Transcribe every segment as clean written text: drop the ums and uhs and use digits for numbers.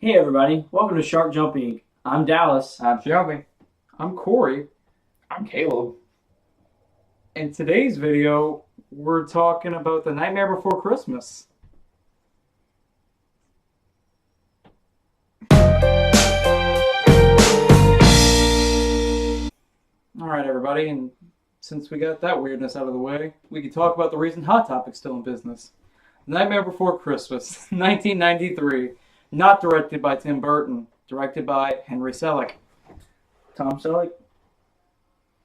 Hey everybody, welcome to Shark Jump Inc. I'm Dallas. I'm Shelby. I'm Corey. I'm Caleb. In today's video, we're talking about The Nightmare Before Christmas. Alright everybody, and since we got that weirdness out of the way, we can talk about the reason Hot Topic's still in business. Nightmare Before Christmas, 1993. Not directed by Tim Burton. Directed by Henry Selick. Tom Selleck?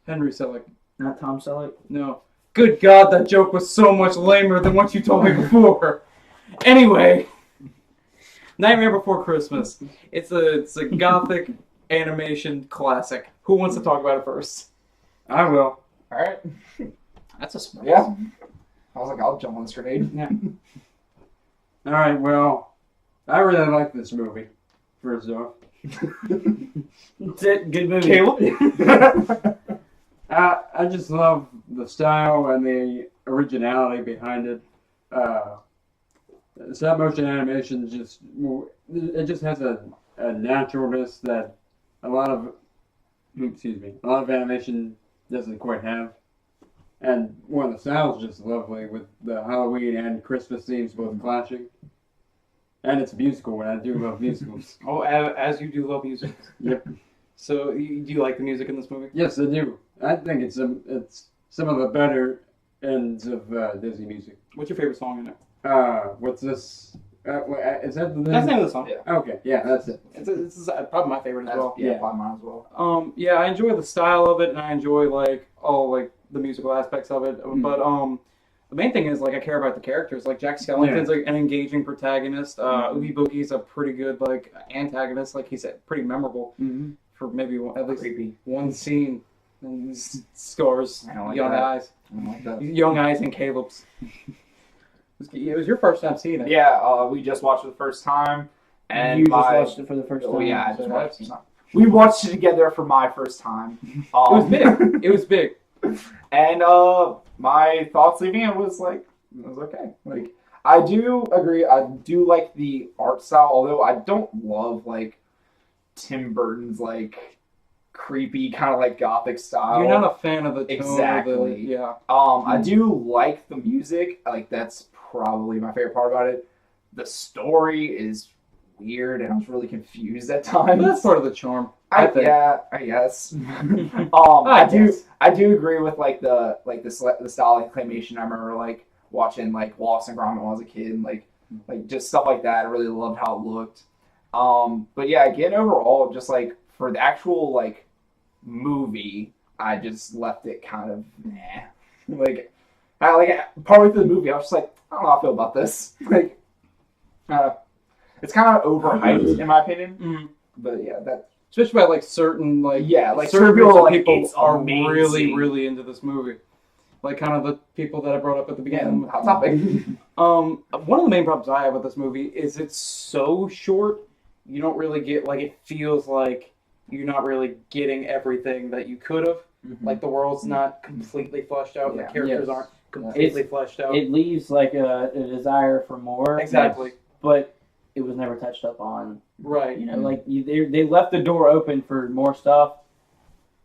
Henry Selick. Not Tom Selleck? No. Good God, that joke was so much lamer than what you told me before. Anyway, Nightmare Before Christmas. It's a gothic animation classic. Who wants to talk about it first? I will. All right. That's a surprise. Yeah. I was like, I'll jump on this grenade. Yeah. All right. Well, I really like this movie. First off, That's it, good movie. Caleb? I just love the style and the originality behind it. Stop motion animation just has a naturalness that a lot of animation doesn't quite have. And the style's just lovely with the Halloween and Christmas themes both clashing. And it's a musical, and I do love musicals. Oh, as you do love music. Yep. So, do you like the music in this movie? Yes, I do. I think it's some of the better ends of Disney music. What's your favorite song in it? What's this? Is that the name? That's the name of the song. Yeah. Okay, yeah, that's it. It's probably my favorite as well. Yeah, Yeah. probably mine as well. Yeah, I enjoy the style of it, and I enjoy all the musical aspects of it. Mm. But the main thing is I care about the characters. Like Jack Skellington's an engaging protagonist. Oogie Boogie's a pretty good antagonist. Like he's pretty memorable Mm-hmm. for maybe at least Creepy. one scene. And he scores I don't like young that. eyes, I don't like that. young eyes and Caleb's. It was your first time seeing it. Yeah, we just watched it the first time. And you just my- watched it for the first time. Oh, yeah, I So just watched it. We watched it together for my first time. It was big. It was big. And my thoughts leaving it was okay. I do agree. I do like the art style, although I don't love Tim Burton's creepy kind of gothic style. You're not a fan of the tone. Exactly. Yeah. I do like the music. That's probably my favorite part about it. The story is weird, and I was really confused at times. But that's part of the charm. I think. Yeah, I guess. I guess. I do agree with the style of claymation. I remember watching Wallace and Gromit when I was a kid, and just stuff like that. I really loved how it looked. But yeah, again, overall, just for the actual movie, I just left it kind of partway through the movie, I was just I don't know how I feel about this. It's kind of overhyped in my opinion. Mhm. But yeah, that. Especially by certain certain certain people groups of are people it's are amazing. really really into this movie. Kind of the people that I brought up at the beginning. Hot Topic. One of the main problems I have with this movie is it's so short. You don't really get it feels like you're not really getting everything that you could have. The world's not completely fleshed out. Yeah. The characters Yes. aren't completely fleshed out. It leaves a desire for more. Exactly. But it was never touched up on. Right. They left the door open for more stuff,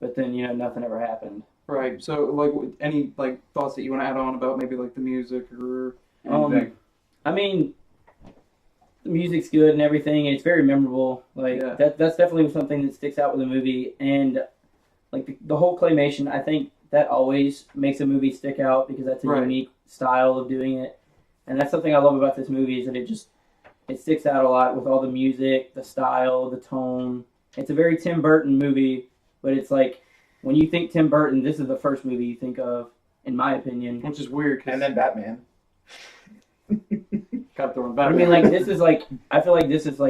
but then nothing ever happened. Right. So any thoughts that you want to add on about maybe the music or Anything. I mean, the music's good and everything, and it's very memorable. Yeah. That's definitely something that sticks out with the movie, and the whole claymation. I think that always makes a movie stick out because that's a Right. unique style of doing it, and that's something I love about this movie is that it sticks out a lot with all the music, the style, the tone. It's a very Tim Burton movie, but it's when you think Tim Burton, this is the first movie you think of, in my opinion. which is weird. And then Batman. Got throwing I back. mean, this is I feel like this is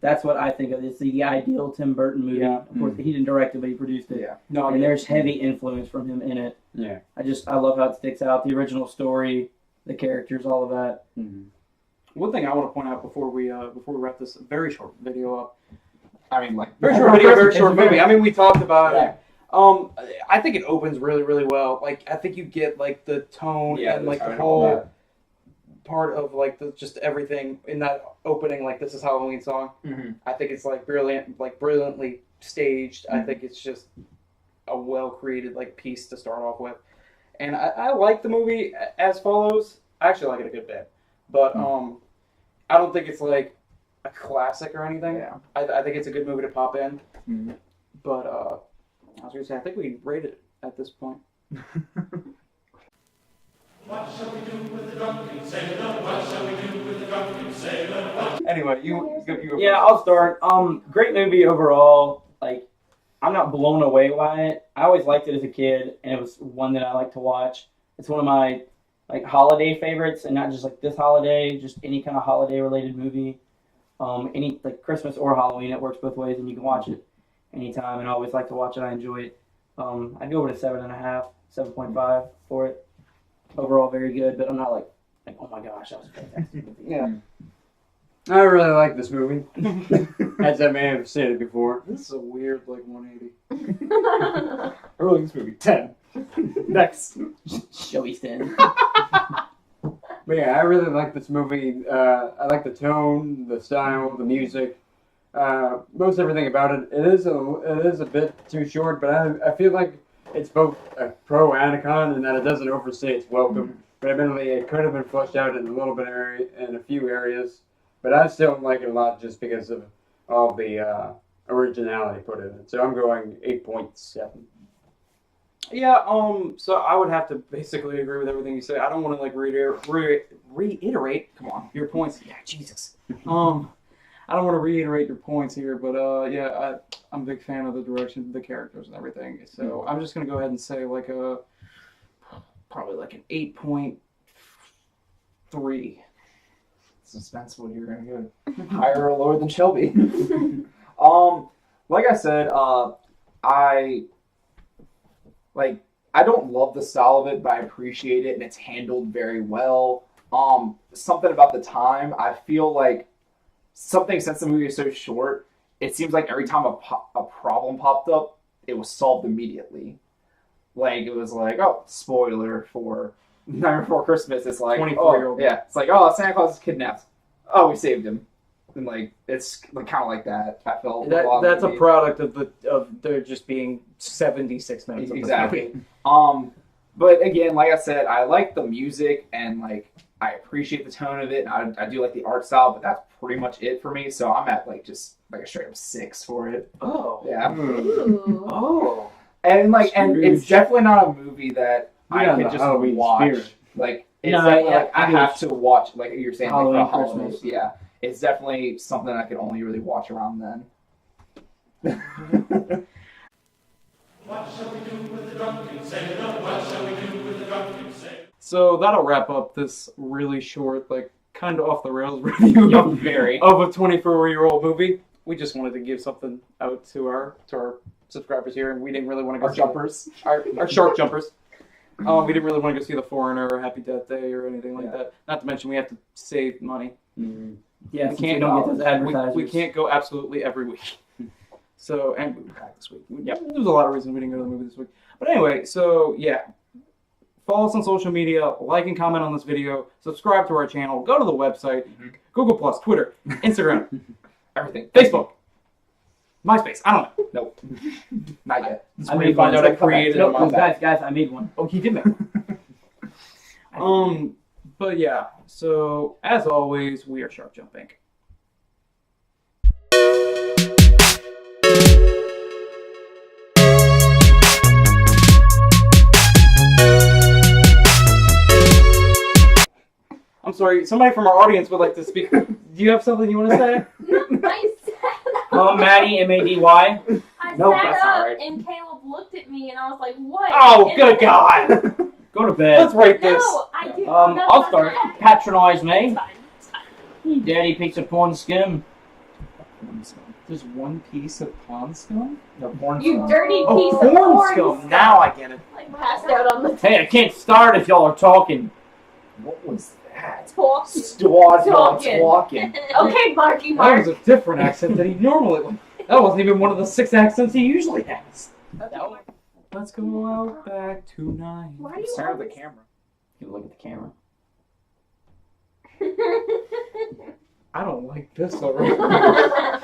that's what I think of. It's the ideal Tim Burton movie. Yeah. Of course, he didn't direct it, but he produced it. Yeah. No, And there's heavy influence from him in it. Yeah. I love how it sticks out. The original story, the characters, all of that. Mm-hmm. one thing I want to point out before we wrap this very short video up. I mean, Very short video, very short movie. I mean, we talked about Yeah. it. I think it opens really, really well. I think you get the tone and the whole part of like just everything in that opening, like "This Is Halloween" song. Mhm. I think it's like brilliantly staged. I think it's just a well created like piece to start off with, and I like the movie as follows. I actually like it a good bit, but I don't think it's like a classic or anything. Yeah. I think it's a good movie to pop in, Mhm. but I was gonna say I think we can rate it at this point. What shall we do with the drunken sailor? What shall we do with the drunken sailor? Anyway, you go Yeah, first. I'll start. Great movie overall. Like, I'm not blown away by it. I always liked it as a kid, and it was one that I like to watch. It's one of my like holiday favorites, and not just like this holiday, just any kind of holiday related movie. Any like Christmas or Halloween, it works both ways, and you can watch it anytime. And I always like to watch it. I enjoy it. I'd go with a 7.5, 7.5 for it. Overall, very good, but I'm not like oh my gosh, that was a fantastic movie. Yeah. I really like this movie, as I may have stated before. This is a weird like 180. I really like this movie. 10. Next. Showy Stan. But yeah, I really like this movie. I like the tone, the style, the music, most everything about it. It is a bit too short, but I feel like it's both a pro and a con, in that it doesn't overstay its welcome. But admittedly, it could have been fleshed out in a few areas. But I still like it a lot just because of all the originality put in it. So I'm going 8.7. Yeah, so I would have to basically agree with everything you say. I don't want to like reiterate. Come on, your points. Yeah, Jesus. I don't want to reiterate your points here, but yeah, I'm a big fan of the direction, the characters, and everything. So I'm just gonna go ahead and say like probably like an 8.3. Suspenseful, you're gonna go higher or lower than Shelby. Like I said, I don't love the style of it, but I appreciate it, and it's handled very well. Something about the time, I feel like something, since the movie is so short, it seems like every time a problem popped up, it was solved immediately. Like, it was like, oh, spoiler for Nightmare Before Christmas. It's like, 24-year-old. yeah, it's like, oh, Santa Claus is kidnapped. Oh, we saved him. And like, it's like, kind of like that. I felt That's a product of there just being 76 minutes. Of exactly. But again, like I said, I like the music, and like I appreciate the tone of it. And I do like the art style, but that's pretty much it for me. So I'm at like just like a straight up 6 for it. Oh. Yeah. Ooh. Oh. And like, and it's Scrooge. definitely not a movie that I Yeah, can the just Halloween watch. spirit. Like, it's No, definitely yeah, like I I do. have to watch, like you're saying, like Halloween, for Halloween. Christmas. Yeah, it's definitely something I can only really watch around then. What shall we do with the drunken sailor? What shall we do with the drunken sailor? So that'll wrap up this really short, like kind of off the rails review of, Very. of a 24-year-old movie. We just wanted to give something out to our subscribers here, and we didn't really want to go Our jumpers. our shark jumpers. We didn't really want to go see The Foreigner or Happy Death Day or anything like Yeah. that. Not to mention we have to save money. Yeah, We since can't we don't get those advertisers. We can't go absolutely every week. So, and we were back this week. Yep. There's a lot of reasons we didn't go to the movie this week. But anyway, so yeah. Follow us on social media, like and comment on this video, subscribe to our channel, go to the website, Google Plus, Twitter, Instagram, Everything. Facebook, MySpace. I don't know. Nope. Not yet. I may find out I created No, them. guys, I made one. Oh, he did make one. But yeah, so as always, we are Shark Jump Inc. I'm sorry, somebody from our audience would like to speak. Do you have something you want to say? I Maddie, Mady. I Nope, sat that's up not right. and Caleb looked at me and I was like, "What?" Oh, And good God! Go to bed. Let's rate this. No, I do. No, I'll that's start. not- Patronize It's me. fine. It's fine. You dirty piece of porn scum. There's one piece of pond scum? No, porn You star. dirty Oh, piece of corn corn scum. Now I get it. Like passed out on the Hey, I can't start if y'all are talking. What was that? talk. Talking. Okay, Marky That Mark. was a different accent than he normally. That wasn't even one of the 6 accents he usually has. Let's go out back tonight. Why do you Stare at the always- camera. You look at the camera. I don't like this already.